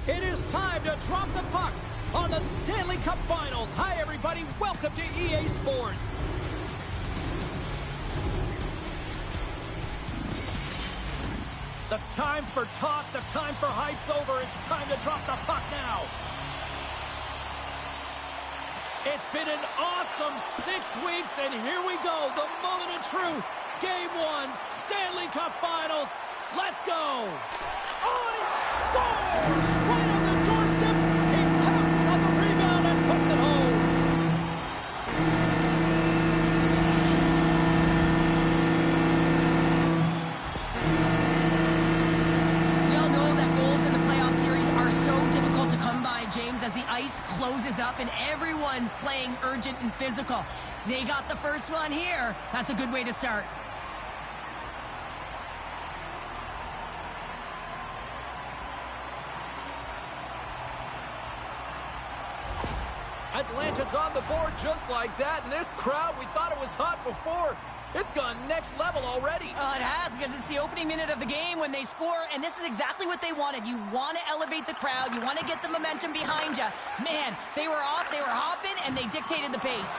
It is time to drop the puck on the Stanley Cup Finals. Hi, everybody. Welcome to EA Sports. The time for talk, the time for hype's over. It's time to drop the puck now. It's been an awesome 6 weeks, and here we go. The moment of truth. Game 1, Stanley Cup Finals. Let's go. Oh, he scores! Right on the doorstep. He pounces on the rebound and puts it home. We all know that goals in the playoff series are so difficult to come by, James, as the ice closes up and everyone's playing urgent and physical. They got the first one here. That's a good way to start. Atlanta's on the board just like that, and this crowd, we thought it was hot before. It's gone next level already. It has, because it's the opening minute of the game when they score, and this is exactly what they wanted. You want to elevate the crowd. You want to get the momentum behind you. Man, they were off, they were hopping, and they dictated the pace.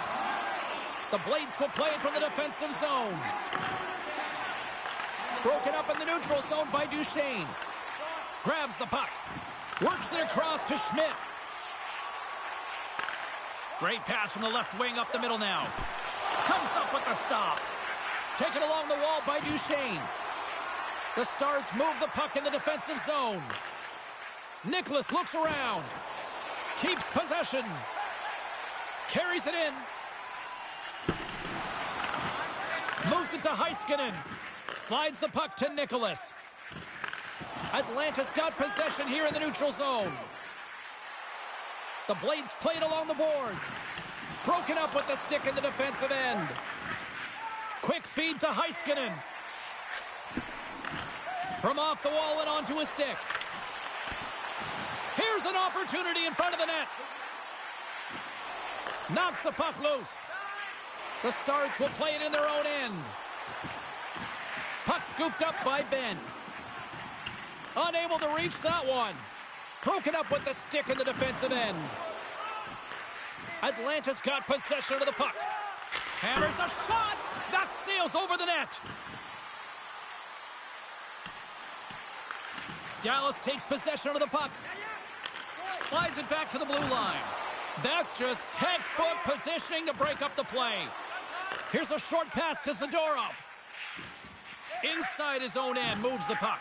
The Blades will play it from the defensive zone. Broken up in the neutral zone by Duchesne. Grabs the puck. Works it across to Schmidt. Great pass from the left wing up the middle now. Comes up with the stop. Taken along the wall by Duchesne. The Stars move the puck in the defensive zone. Nicholas looks around. Keeps possession. Carries it in. Moves it to Heiskanen. Slides the puck to Nicholas. Atlanta's got possession here in the neutral zone. The Blades played along the boards. Broken up with the stick in the defensive end. Quick feed to Heiskanen. From off the wall and onto his stick. Here's an opportunity in front of the net. Knocks the puck loose. The Stars will play it in their own end. Puck scooped up by Ben. Unable to reach that one. Broken up with the stick in the defensive end. Atlanta's got possession of the puck. Hammers a shot. That sails over the net. Dallas takes possession of the puck. Slides it back to the blue line. That's just textbook positioning to break up the play. Here's a short pass to Zadorov. Inside his own end, moves the puck.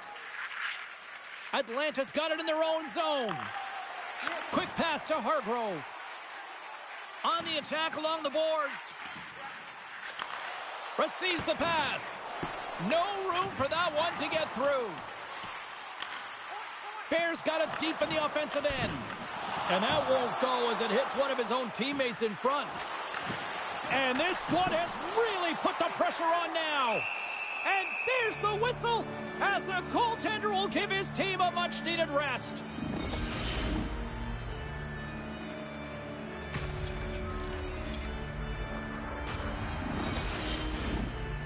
Atlanta's got it in their own zone. Quick pass to Hargrove. On the attack along the boards. Receives the pass. No room for that one to get through. Bears got it deep in the offensive end. And that won't go as it hits one of his own teammates in front. And this squad has really put the pressure on now. And there's the whistle as the goaltender will give his team a much-needed rest.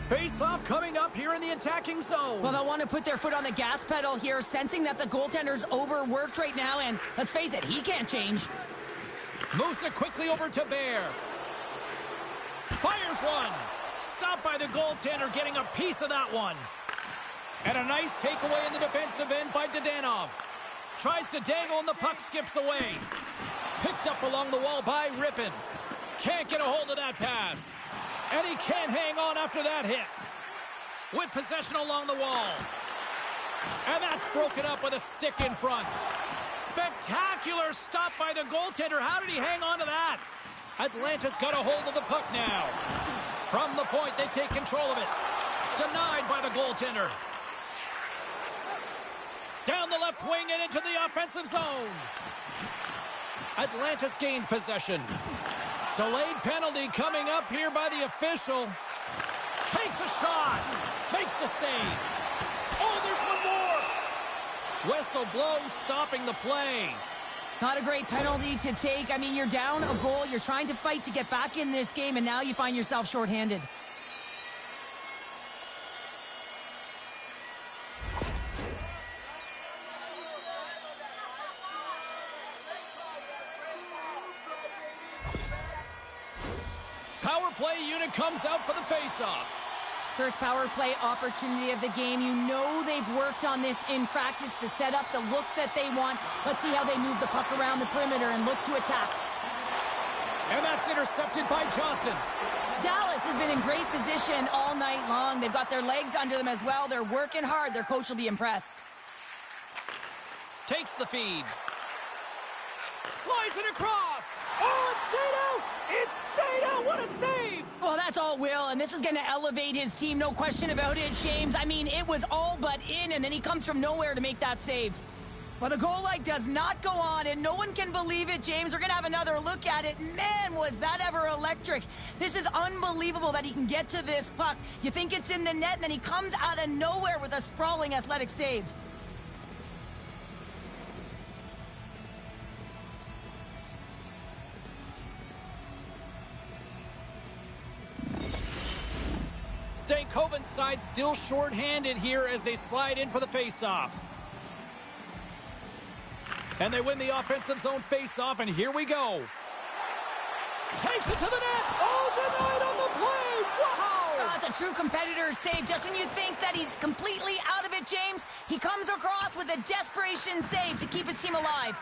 Face-off coming up here in the attacking zone. Well, they'll want to put their foot on the gas pedal here, sensing that the goaltender's overworked right now, and let's face it, he can't change. Moves it quickly over to Bear. Fires one. Stopped by the goaltender, getting a piece of that one. And a nice takeaway in the defensive end by Dadonov. Tries to dangle and the puck skips away. Picked up along the wall by Rippon. Can't get a hold of that pass. And he can't hang on after that hit. With possession along the wall. And that's broken up with a stick in front. Spectacular stop by the goaltender. How did he hang on to that? Atlanta's got a hold of the puck now. From the point, they take control of it. Denied by the goaltender. Down the left wing and into the offensive zone. Atlanta's gained possession. Delayed penalty coming up here by the official. Takes a shot. Makes the save. Oh, there's one more. Whistle blows, stopping the play. Not a great penalty to take. I mean, you're down a goal. You're trying to fight to get back in this game, and now you find yourself shorthanded. play unit comes out for the faceoff. First power play opportunity of the game. You know they've worked on this in practice, the setup, the look that they want. Let's see how they move the puck around the perimeter and look to attack. And that's intercepted by Johnston. Dallas has been in great position all night long. They've got their legs under them as well. They're working hard. Their coach will be impressed. Takes the feed. Slides it across. Oh, it stayed out. It stayed out. What a save. Well, that's all Will, and this is going to elevate his team. No question about it, James. I mean, it was all but in, and then he comes from nowhere to make that save. Well, the goal light does not go on, and no one can believe it, James. We're going to have another look at it. Man, was that ever electric. This is unbelievable that he can get to this puck. You think it's in the net, and then he comes out of nowhere with a sprawling athletic save. Stankoven's side still short-handed here as they slide in for the face-off. And they win the offensive zone face-off, and here we go. Takes it to the net. Oh, denied on the play. Wow! Oh, it's a true competitor's save. Just when you think that he's completely out of it, James, he comes across with a desperation save to keep his team alive.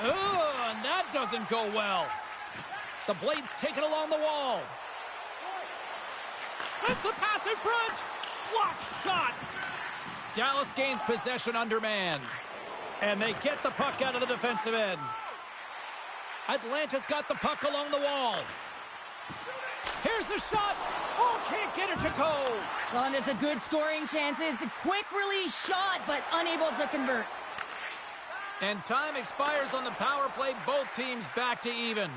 Oh, and that doesn't go well. The blade's taken along the wall. Sends a pass in front. Blocked shot. Dallas gains possession under man. And they get the puck out of the defensive end. Atlanta's got the puck along the wall. Here's the shot. Oh, can't get it to go. Well, and it's a good scoring chance. It's a quick release shot, but unable to convert. And time expires on the power play. Both teams back to even.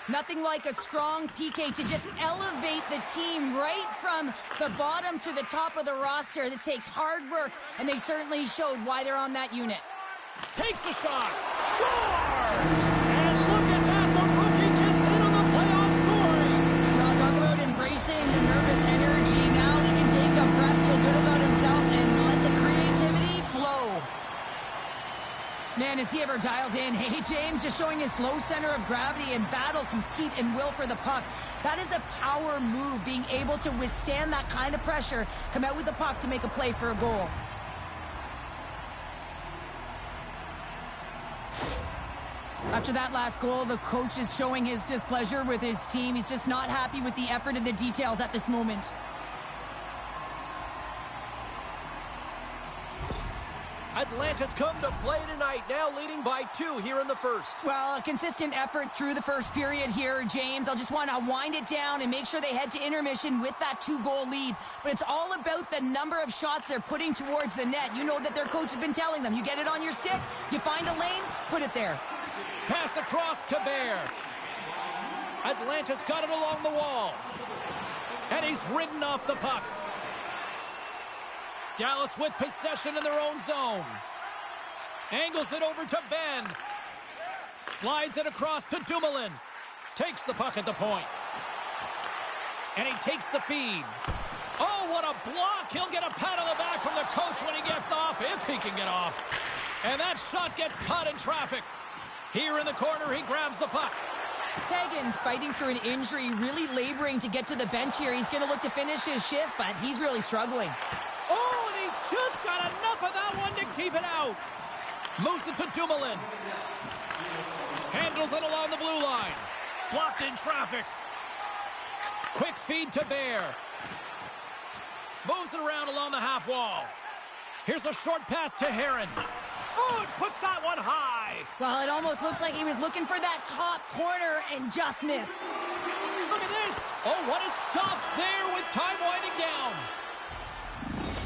Nothing like a strong PK to just elevate the team right from the bottom to the top of the roster. This takes hard work, and they certainly showed why they're on that unit. Takes the shot. Scores! And look at that. The rookie gets in on the playoff scoring. Well, talk about embracing the nervous energy. Now he can take a breath, feel good about himself, and let the creativity flow. Man, is he ever dialed in. Hey, James, just showing his low center of gravity and battle, compete, and will for the puck. That is a power move, being able to withstand that kind of pressure, come out with the puck to make a play for a goal. After that last goal, the coach is showing his displeasure with his team. He's just not happy with the effort and the details at this moment. Atlanta's come to play tonight, now leading by 2 here in the first. Well, a consistent effort through the first period here, James. I'll just want to wind it down and make sure they head to intermission with that 2-goal lead. But it's all about the number of shots they're putting towards the net. You know that their coach has been telling them, you get it on your stick, you find a lane, put it there. Pass across to Bear. Atlanta's got it along the wall. And he's ridden off the puck. Dallas with possession in their own zone. Angles it over to Ben. Slides it across to Dumoulin. Takes the puck at the point. And he takes the feed. Oh, what a block. He'll get a pat on the back from the coach when he gets off, if he can get off. And that shot gets caught in traffic. Here in the corner, he grabs the puck. Sagan's fighting through an injury, really laboring to get to the bench here. He's going to look to finish his shift, but he's really struggling. Oh, and he just got enough of that one to keep it out. Moves it to Dumoulin. Handles it along the blue line. Blocked in traffic. Quick feed to Bear. Moves it around along the half wall. Here's a short pass to Heron. Oh, it puts that one high. Well, it almost looks like he was looking for that top corner and just missed. Look at this. Oh, what a stop there with time winding down.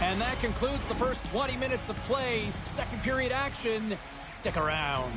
And that concludes the first 20 minutes of play. Second period action. Stick around.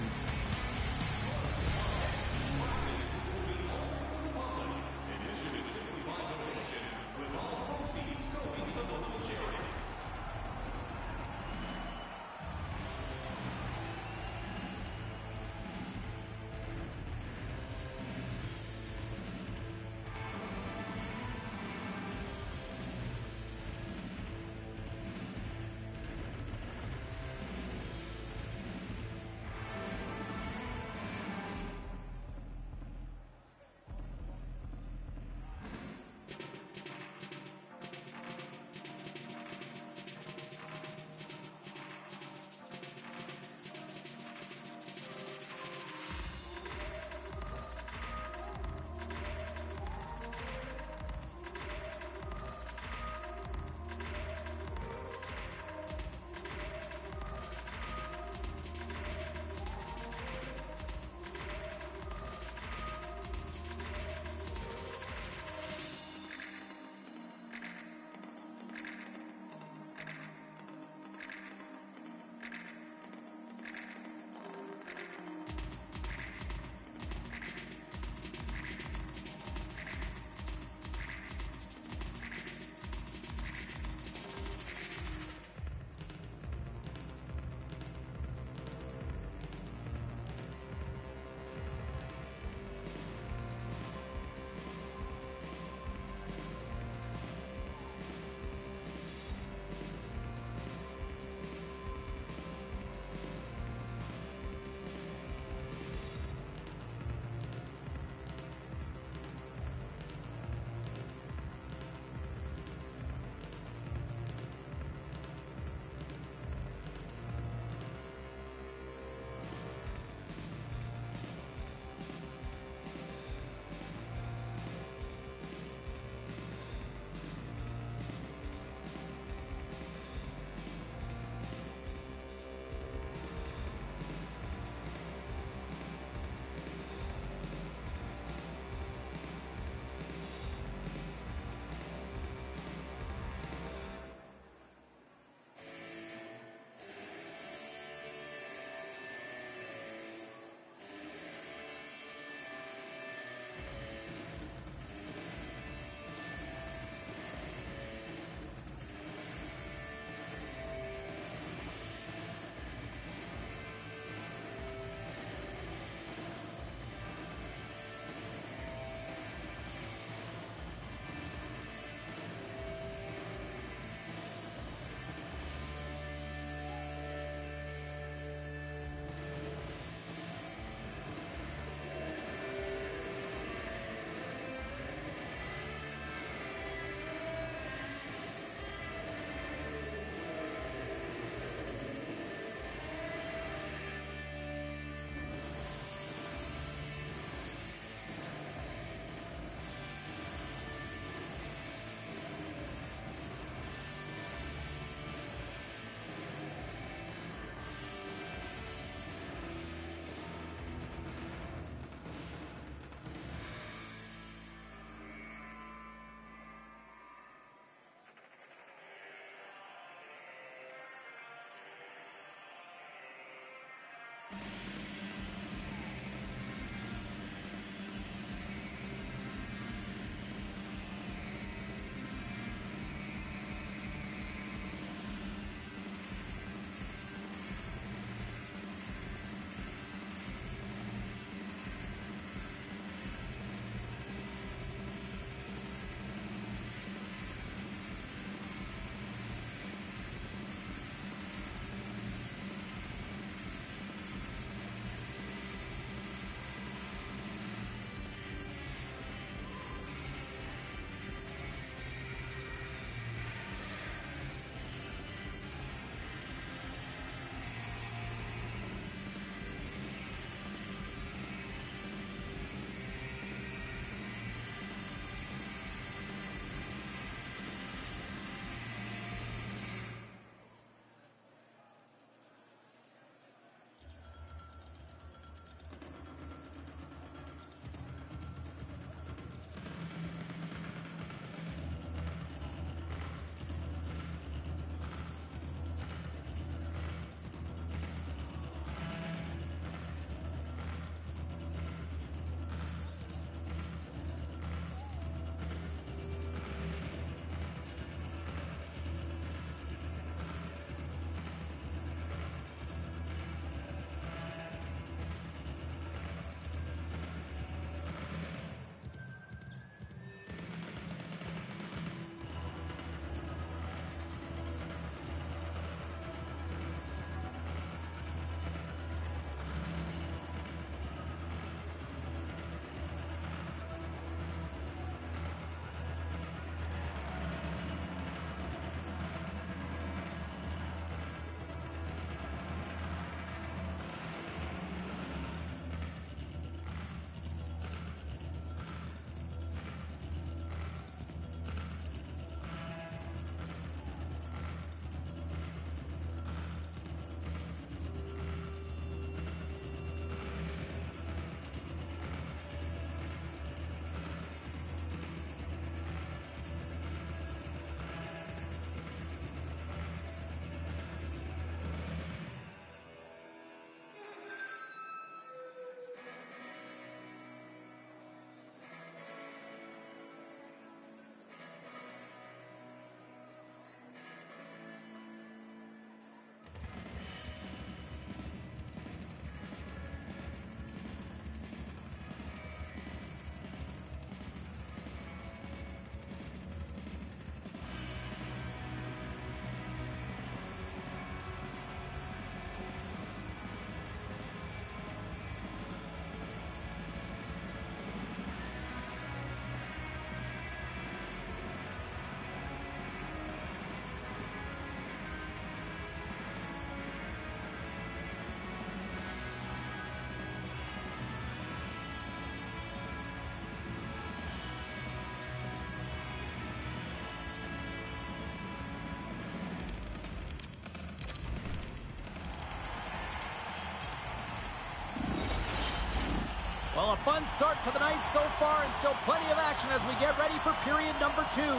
Well, a fun start to the night so far and still plenty of action as we get ready for period number 2. And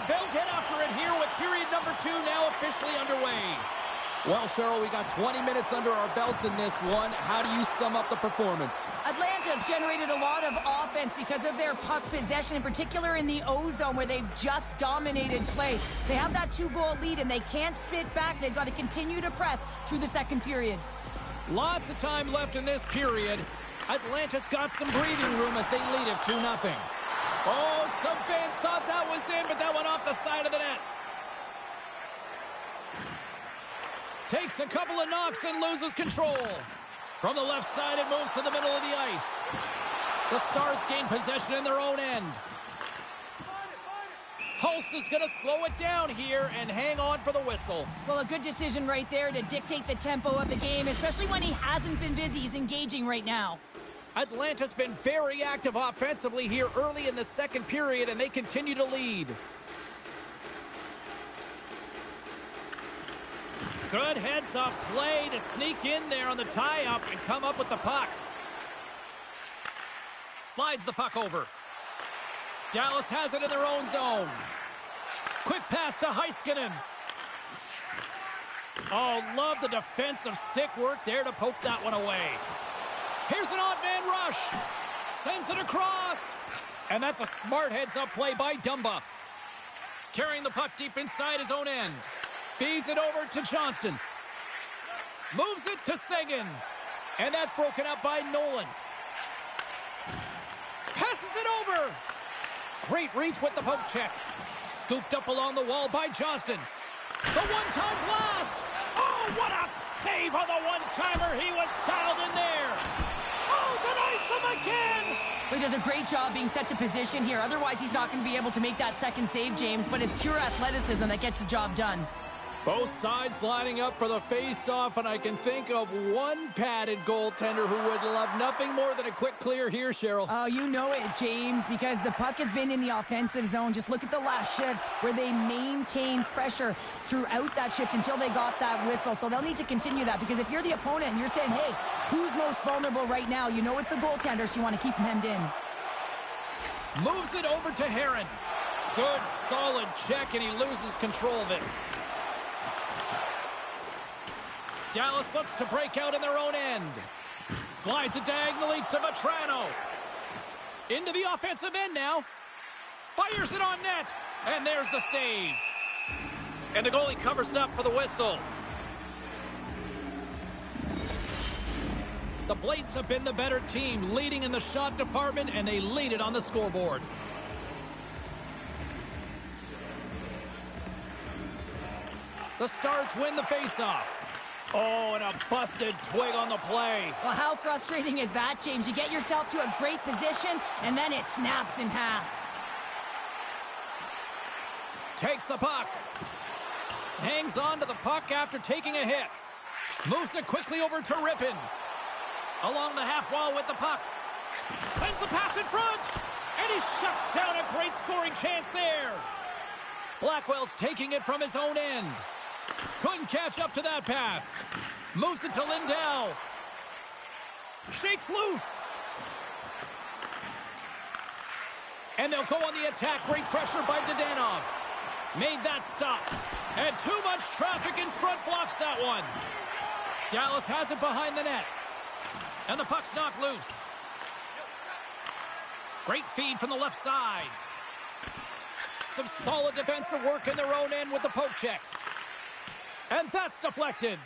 they'll get after it here with period number 2 now officially underway. Well, Cheryl, we got 20 minutes under our belts in this one. How do you sum up the performance? Atlanta's generated a lot of offense because of their puck possession, in particular in the O-zone where they've just dominated play. They have that 2-goal lead and they can't sit back. They've got to continue to press through the second period. Lots of time left in this period. Atlanta's got some breathing room as they lead it 2-0. Oh, some fans thought that was in, but that went off the side of the net. Takes a couple of knocks and loses control. From the left side, it moves to the middle of the ice. The Stars gain possession in their own end. Hulse is going to slow it down here and hang on for the whistle. Well, a good decision right there to dictate the tempo of the game, especially when he hasn't been busy. He's engaging right now. Atlanta's been very active offensively here early in the second period, and they continue to lead. Good heads-up play to sneak in there on the tie-up and come up with the puck. Slides the puck over. Dallas has it in their own zone. Quick pass to Heiskanen. Oh, love the defensive stick work there to poke that one away. Here's an odd man rush. Sends it across. And that's a smart heads-up play by Dumba. Carrying the puck deep inside his own end. Feeds it over to Johnston. Moves it to Seguin. And that's broken up by Nolan. Passes it over. Great reach with the poke check. Scooped up along the wall by Johnston. The one-time blast. Oh, what a save on the one-timer. He was dialed in there. Oh, denies them again. He does a great job being set to position here. Otherwise, he's not going to be able to make that second save, James. But it's pure athleticism that gets the job done. Both sides lining up for the face-off, and I can think of one padded goaltender who would love nothing more than a quick clear here, Cheryl. Oh, you know it, James, because the puck has been in the offensive zone. Just look at the last shift where they maintained pressure throughout that shift until they got that whistle. So they'll need to continue that, because if you're the opponent and you're saying, hey, who's most vulnerable right now? You know it's the goaltender, so you want to keep him hemmed in. Moves it over to Heron. Good, solid check, and he loses control of it. Dallas looks to break out in their own end. Slides it diagonally to Vetrano. Into the offensive end now. Fires it on net. And there's the save. And the goalie covers up for the whistle. The Blades have been the better team, leading in the shot department, and they lead it on the scoreboard. The Stars win the faceoff. Oh, and a busted twig on the play. Well, how frustrating is that, James? You get yourself to a great position, and then it snaps in half. Takes the puck. Hangs on to the puck after taking a hit. Moves it quickly over to Rippon. Along the half wall with the puck. Sends the pass in front. And he shuts down a great scoring chance there. Blackwell's taking it from his own end. Couldn't catch up to that pass. Moves it to Lindell. Shakes loose. And they'll go on the attack. Great pressure by Dadonov. Made that stop. And too much traffic in front blocks that one. Dallas has it behind the net. And the puck's knocked loose. Great feed from the left side. Some solid defensive work in their own end with the poke check. And that's deflected.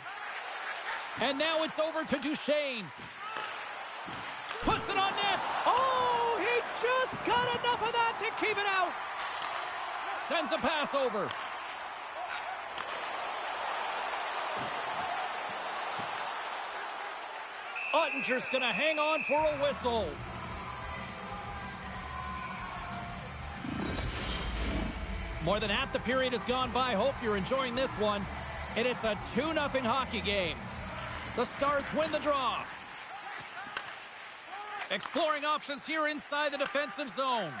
And now it's over to Duchesne. Puts it on net. Oh, he just got enough of that to keep it out. Sends a pass over. Ottinger's going to hang on for a whistle. More than half the period has gone by. Hope you're enjoying this one. And it's a 2-0 hockey game. The Stars win the draw. Exploring options here inside the defensive zone.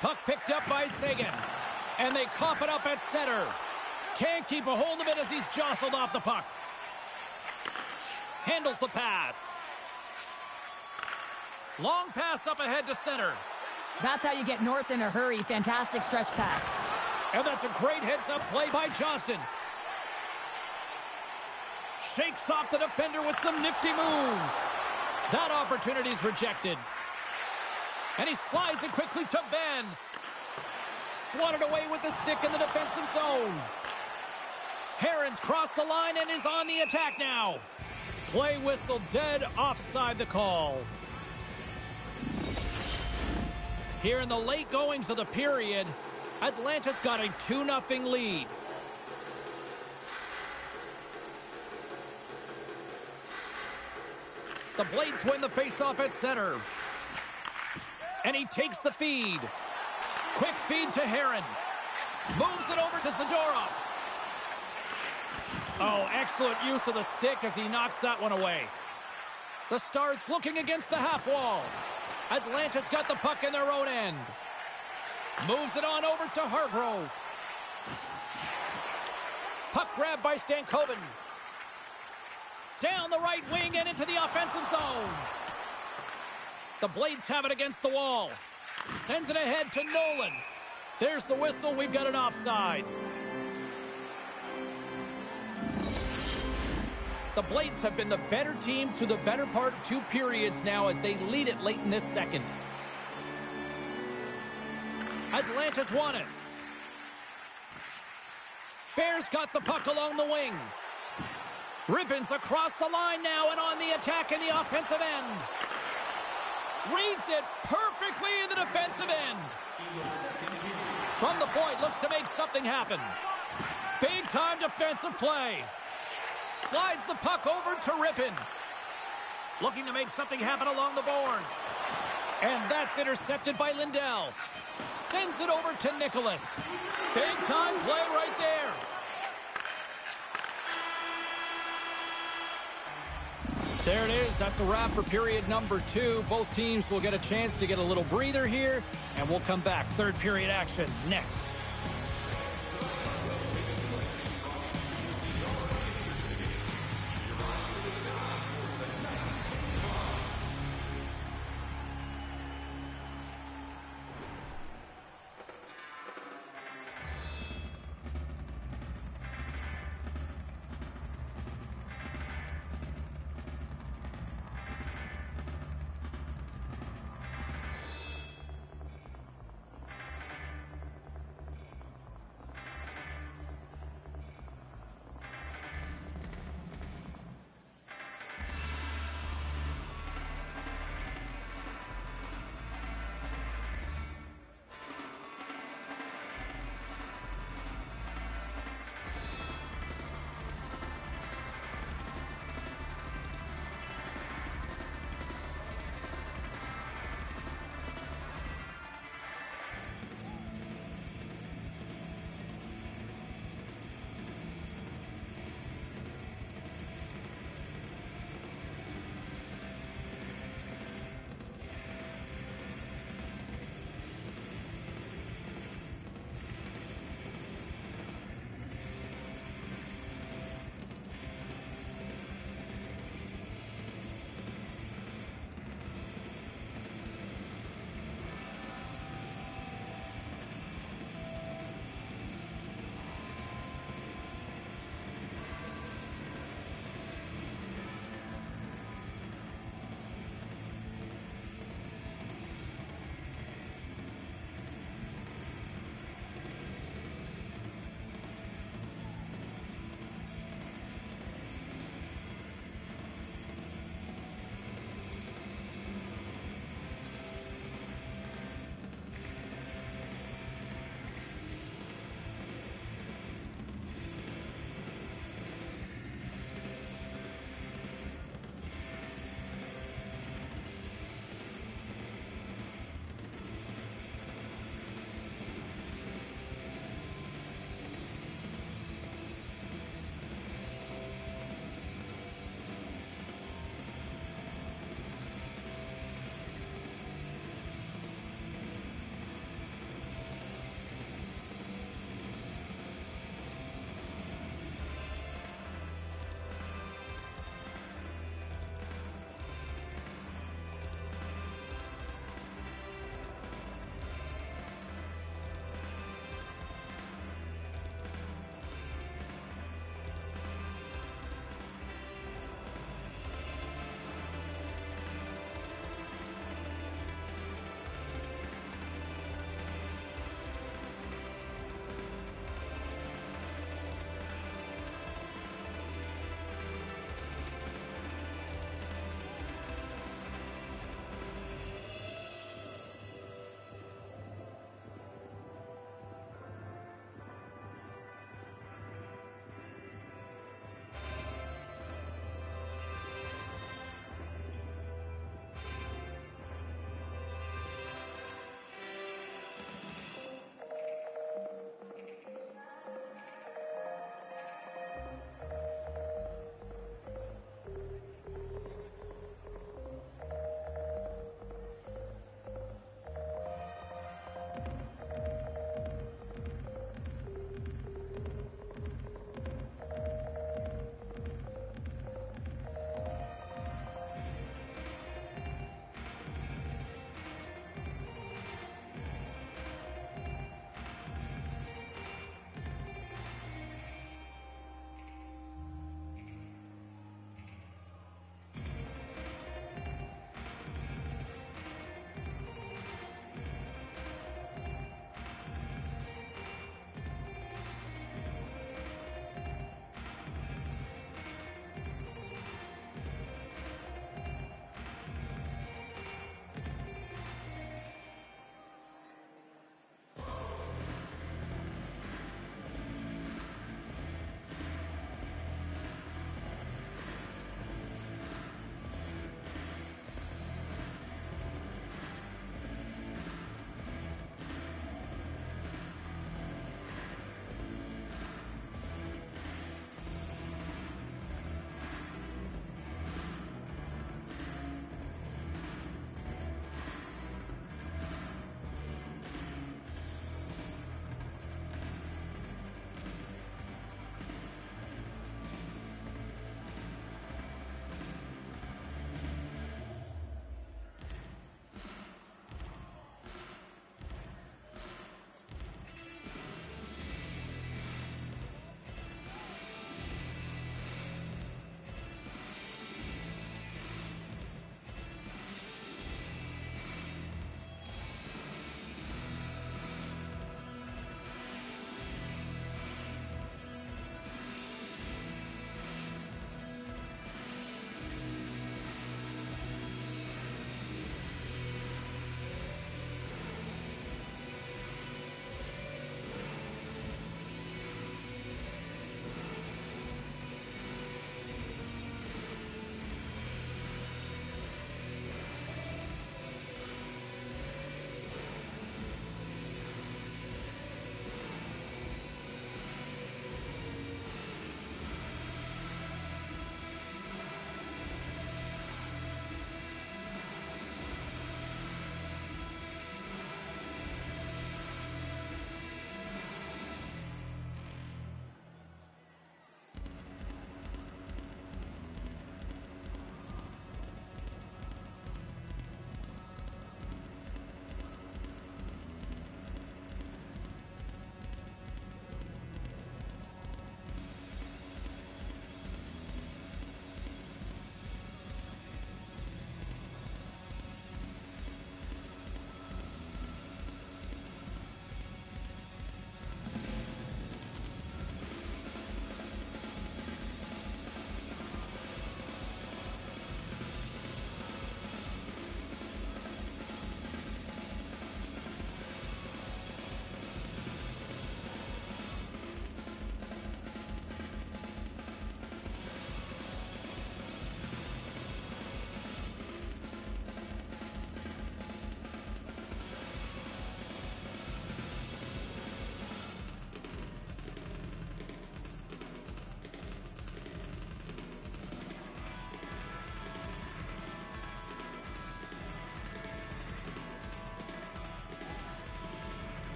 Puck picked up by Seguin. And they cough it up at center. Can't keep a hold of it as he's jostled off the puck. Handles the pass. Long pass up ahead to center. That's how you get north in a hurry. Fantastic stretch pass. And that's a great heads-up play by Johnston. Shakes off the defender with some nifty moves. That opportunity's rejected. And he slides it quickly to Ben. Swatted away with the stick in the defensive zone. Herron's crossed the line and is on the attack now. Play whistle dead, offside the call. Here in the late goings of the period, Atlanta's got a 2-0 lead. The Blades win the faceoff at center. And he takes the feed. Quick feed to Herron. Moves it over to Zadorov. Oh, excellent use of the stick as he knocks that one away. The Stars looking against the half wall. Atlanta's got the puck in their own end. Moves it on over to Hargrove. Puck grab by Stankoven. Down the right wing and into the offensive zone. The Blades have it against the wall. Sends it ahead to Nolan. There's the whistle. We've got an offside. The Blades have been the better team through the better part of 2 periods now as they lead it late in this second. Atlanta's won it. Bears got the puck along the wing. Ribbons across the line now and on the attack in the offensive end. Reads it perfectly in the defensive end. From the point, looks to make something happen. Big time defensive play. Slides the puck over to Rippon. Looking to make something happen along the boards. And that's intercepted by Lindell. Sends it over to Nicholas. Big time play right there. There it is. That's a wrap for period number 2. Both teams will get a chance to get a little breather here, and we'll come back. Third period action next.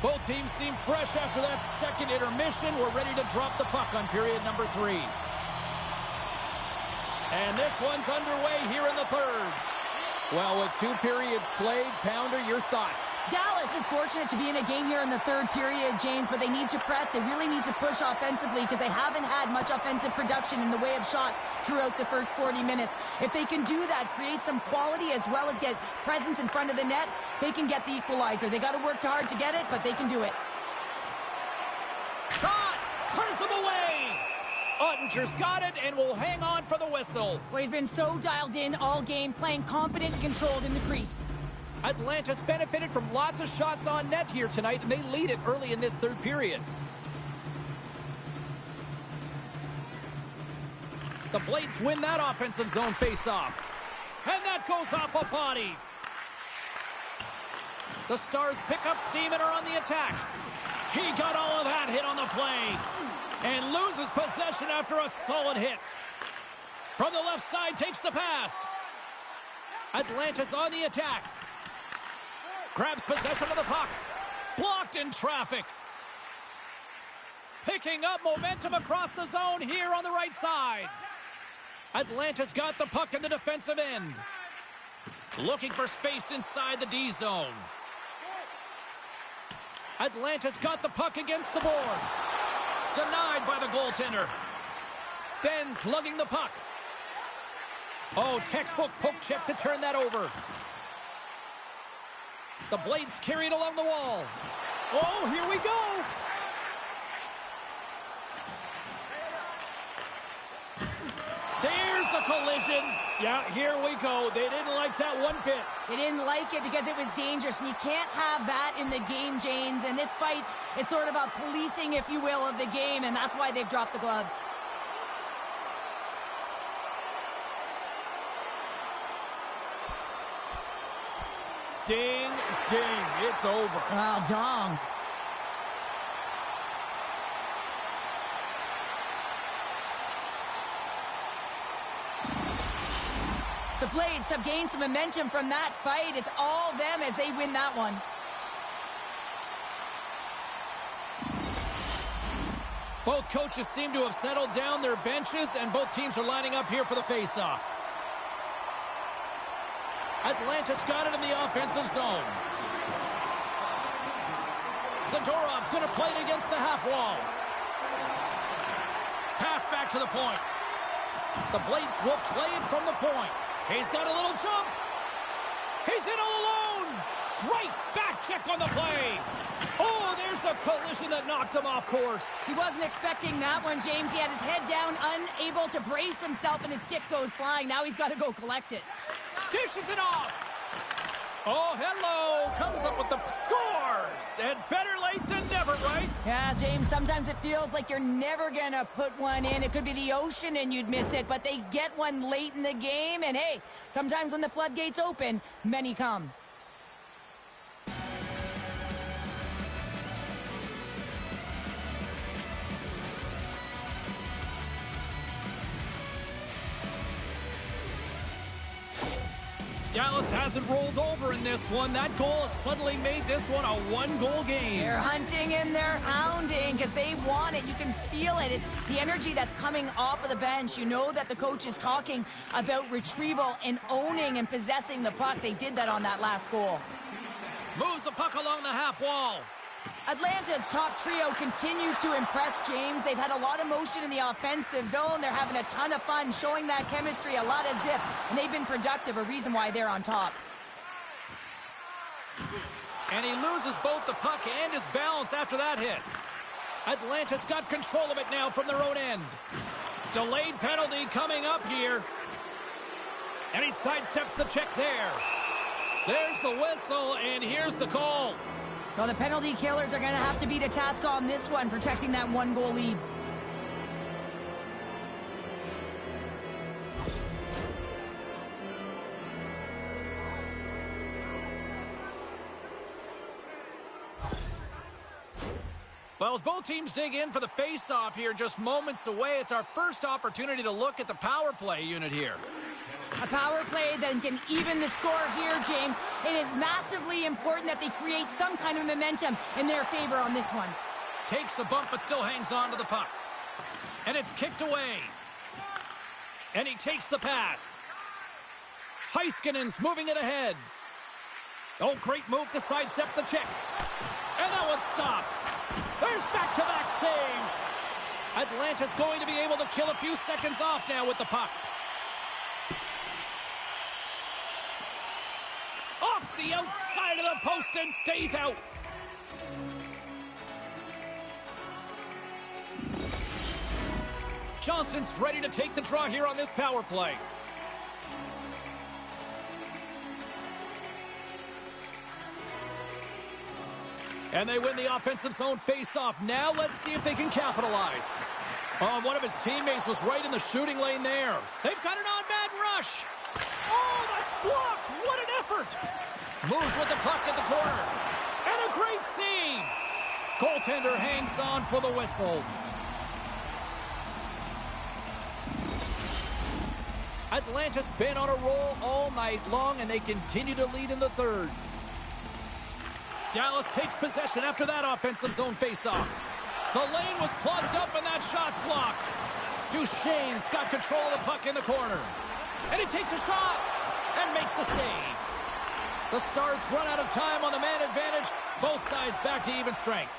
Both teams seem fresh after that second intermission. We're ready to drop the puck on period number 3. And this one's underway here in the third. Well, with 2 periods played, Pounder, your thoughts? Dallas is fortunate to be in a game here in the third period, James, but they need to press. They really need to push offensively because they haven't had much offensive production in the way of shots throughout the first 40 minutes. If they can do that, create some quality as well as get presence in front of the net, they can get the equalizer. They got to work hard to get it, but they can do it. Shot! Turns him away! Ottinger's got it and will hang on for the whistle. Well, he's been so dialed in all game, playing confident and controlled in the crease. Atlanta's benefited from lots of shots on net here tonight, and they lead it early in this third period. The Blades win that offensive zone face-off. And that goes off a body. The Stars pick up steam and are on the attack. He got all of that hit on the play. And loses possession after a solid hit. From the left side, takes the pass. Atlanta's on the attack. Grabs possession of the puck. Blocked in traffic. Picking up momentum across the zone here on the right side. Atlanta's got the puck in the defensive end. Looking for space inside the D zone. Atlanta's got the puck against the boards. Denied by the goaltender. Ben's lugging the puck. Oh, textbook poke check to turn that over. The Blades carry it along the wall. Oh, here we go. There's the collision. Yeah, here we go. They didn't like that one bit. They didn't like it because it was dangerous, and you can't have that in the game, James. And this fight is sort of a policing, if you will, of the game, and that's why they've dropped the gloves. Ding, ding, it's over. Well, dong. The Blades have gained some momentum from that fight. It's all them as they win that one. Both coaches seem to have settled down their benches, and both teams are lining up here for the face-off. Atlanta's got it in the offensive zone. Zadorov's going to play it against the half wall. Pass back to the point. The Blades will play it from the point. He's got a little jump. He's in all alone. Great back check on the play. Oh, there's a collision that knocked him off course. He wasn't expecting that one, James. He had his head down, unable to brace himself, and his stick goes flying. Now he's got to go collect it. Dishes it off. Oh, hello. Comes up with the scores. And better late than never, right? Yeah, James, sometimes it feels like you're never going to put one in. It could be the ocean and you'd miss it, but they get one late in the game. And, hey, sometimes when the floodgates open, many come. Dallas hasn't rolled over in this one. That goal has suddenly made this one a one-goal game. They're hunting and they're hounding because they want it. You can feel it. It's the energy that's coming off of the bench. You know that the coach is talking about retrieval and owning and possessing the puck. They did that on that last goal. Moves the puck along the half wall. Atlanta's top trio continues to impress, James. They've had a lot of motion in the offensive zone. They're having a ton of fun, showing that chemistry, a lot of zip, and they've been productive, a reason why they're on top. And he loses both the puck and his balance after that hit. Atlanta's got control of it now from their own end. Delayed penalty coming up here. And he sidesteps the check there. There's the whistle, and here's the call. Well, the penalty killers are going to have to be to task on this one, protecting that one-goal lead. Well, as both teams dig in for the face-off here just moments away, it's our first opportunity to look at the power play unit here. A power play that can even the score here, James. It is massively important that they create some kind of momentum in their favor on this one. Takes a bump but still hangs on to the puck. And it's kicked away. And he takes the pass. Heiskanen's moving it ahead. Oh, great move to sidestep the check. And that one's stopped. There's back-to-back saves. Atlanta's going to be able to kill a few seconds off now with the puck. Off the outside of the post and stays out. Johnson's ready to take the draw here on this power play. And they win the offensive zone face-off. Now let's see if they can capitalize. Oh, one of his teammates was right in the shooting lane there. They've got an on-man rush. Oh, that's blocked. What an effort. Moves with the puck at the corner. And a great save. Goaltender hangs on for the whistle. Atlanta's been on a roll all night long, and they continue to lead in the third. Dallas takes possession after that offensive zone faceoff. The lane was plugged up, and that shot's blocked. Duchesne's got control of the puck in the corner. And he takes a shot and makes the save. The Stars run out of time on the man advantage. Both sides back to even strength.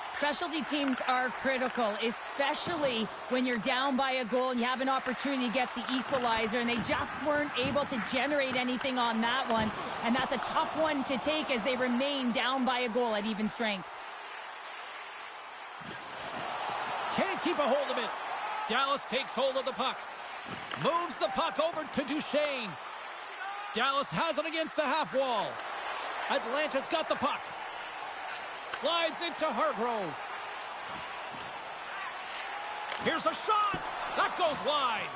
Specialty teams are critical, especially when you're down by a goal and you have an opportunity to get the equalizer, and they just weren't able to generate anything on that one. And that's a tough one to take as they remain down by a goal at even strength. Can't keep a hold of it. Dallas takes hold of the puck. Moves the puck over to Duchesne. Dallas has it against the half wall. Atlanta's got the puck. Slides into Hargrove. Here's a shot. That goes wide.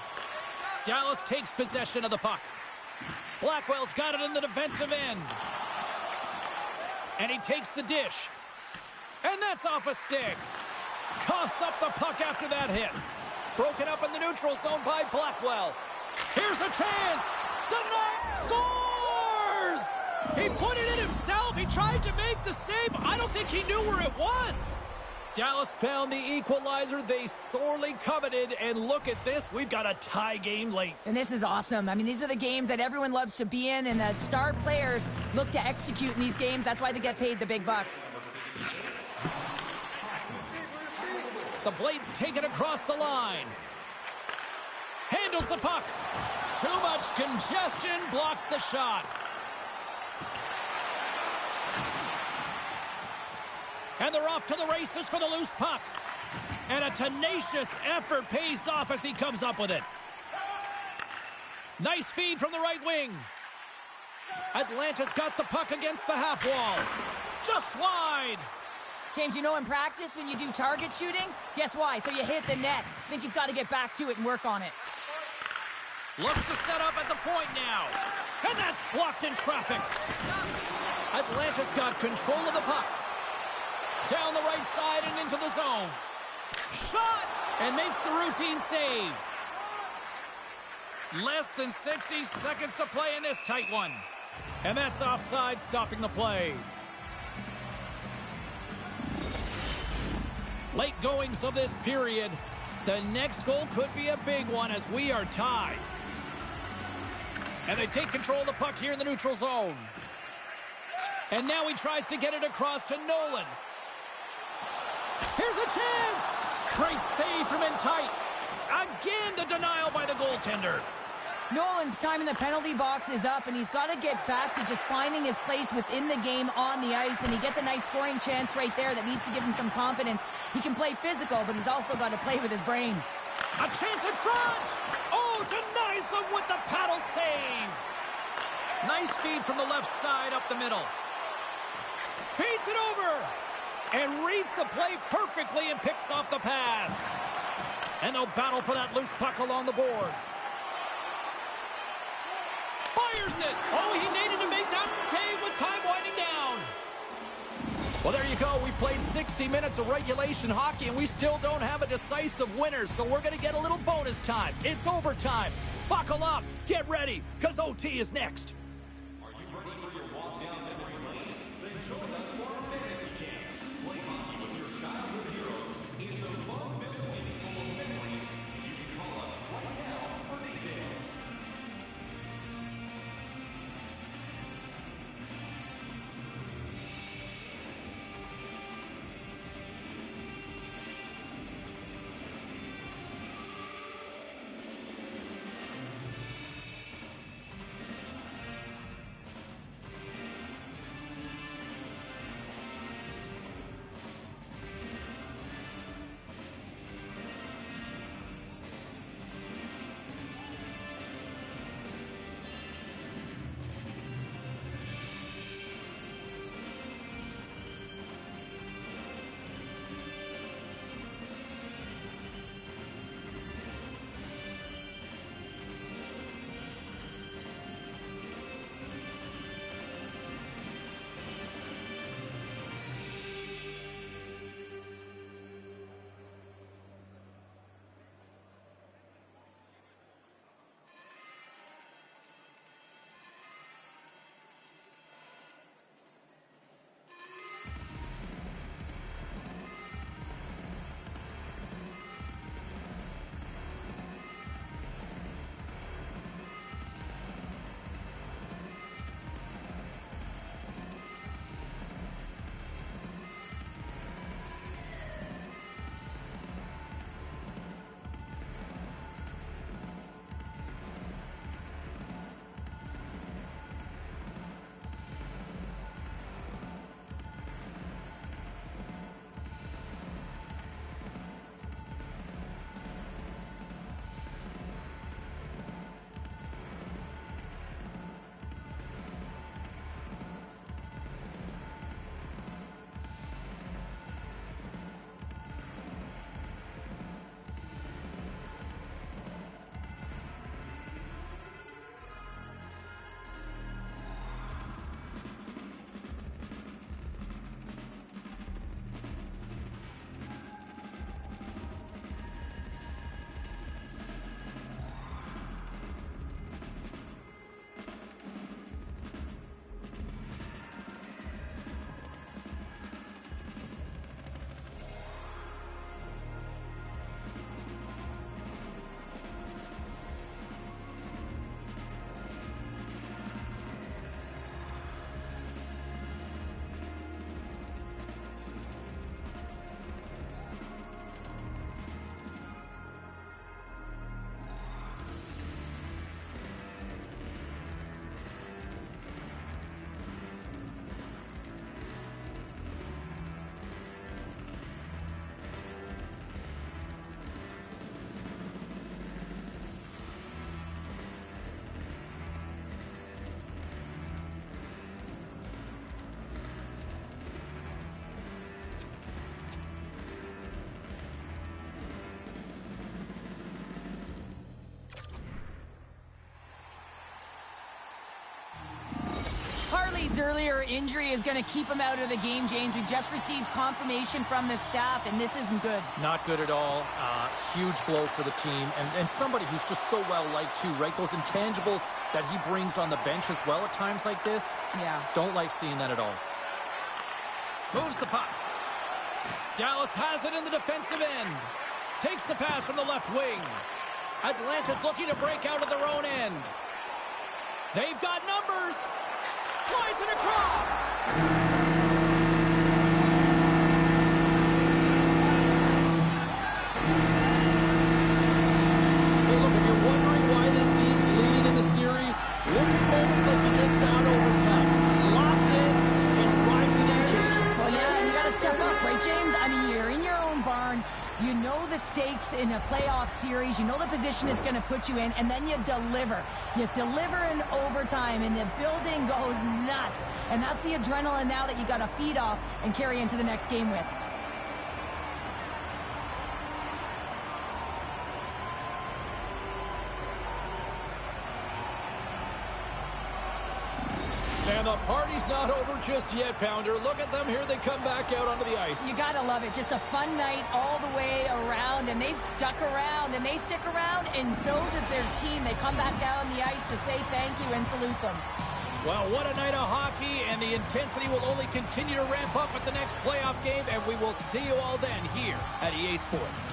Dallas takes possession of the puck. Blackwell's got it in the defensive end. And he takes the dish. And that's off a stick. Coughs up the puck after that hit. Broken up in the neutral zone by Blackwell. Here's a chance. Denied. Scores! He put it in himself. He tried to make the save. I don't think he knew where it was. Dallas found the equalizer they sorely coveted. And look at this. We've got a tie game late. And this is awesome. I mean, these are the games that everyone loves to be in, and the star players look to execute in these games. That's why they get paid the big bucks. The Blades take it across the line. Handles the puck. Too much congestion. Blocks the shot. And they're off to the races for the loose puck. And a tenacious effort pays off as he comes up with it. Nice feed from the right wing. Atlanta's got the puck against the half wall. Just wide. James, you know in practice when you do target shooting, guess why? So you hit the net. I think he's got to get back to it and work on it. Looks to set up at the point now. And that's blocked in traffic. Atlanta's got control of the puck. Down the right side and into the zone. Shot! And makes the routine save. Less than 60 seconds to play in this tight one. And that's offside, stopping the play. Late goings of this period. The next goal could be a big one as we are tied. And they take control of the puck here in the neutral zone. And now he tries to get it across to Nolan. Here's a chance! Great save from in tight. Again, the denial by the goaltender. Nolan's time in the penalty box is up, and he's got to get back to just finding his place within the game on the ice, and he gets a nice scoring chance right there that needs to give him some confidence. He can play physical, but he's also got to play with his brain. A chance in front! Oh, denies them with the paddle save! Nice feed from the left side up the middle. Feeds it over! And reads the play perfectly and picks off the pass. And they'll battle for that loose puck along the boards. Fires it! Oh, he needed to make that save with time winding down. Well, there you go. We played 60 minutes of regulation hockey, and we still don't have a decisive winner, so we're going to get a little bonus time. It's overtime. Buckle up, get ready, because OT is next. Are you ready for your walk down memory lane? Then join us for our fantasy camp. Play hockey with your childhood heroes. It's a fun-filled week full of memories, and you can call us right now for details. Harley's earlier injury is going to keep him out of the game, James. We've just received confirmation from the staff, and this isn't good. Not good at all. Huge blow for the team, and somebody who's just so well-liked too, right? Those intangibles that he brings on the bench as well at times like this. Yeah. Don't like seeing that at all. Moves the puck. Dallas has it in the defensive end. Takes the pass from the left wing. Atlanta's looking to break out of their own end. They've got numbers. Slides it across. Hey, look, if you're wondering why this team's leading in the series, look at moments like you just saw in overtime. Locked in and rise to the occasion. Well, yeah, and you got to step up, right, James? I mean, you're in your own barn. You know the stakes in a playoff series. You know the position it's going to put you in, and then you deliver. You deliver in overtime, and the building goes nuts. And that's the adrenaline now that you got to feed off and carry into the next game with. And the party's not over just yet, Pounder. Look at them. Here they come back out onto the ice. You gotta love it. Just a fun night all the way around, and they've stuck around, and they stick around, and so does their team. They come back out on the ice to say thank you and salute them. Well, what a night of hockey, and the intensity will only continue to ramp up at the next playoff game, and we will see you all then here at EA Sports.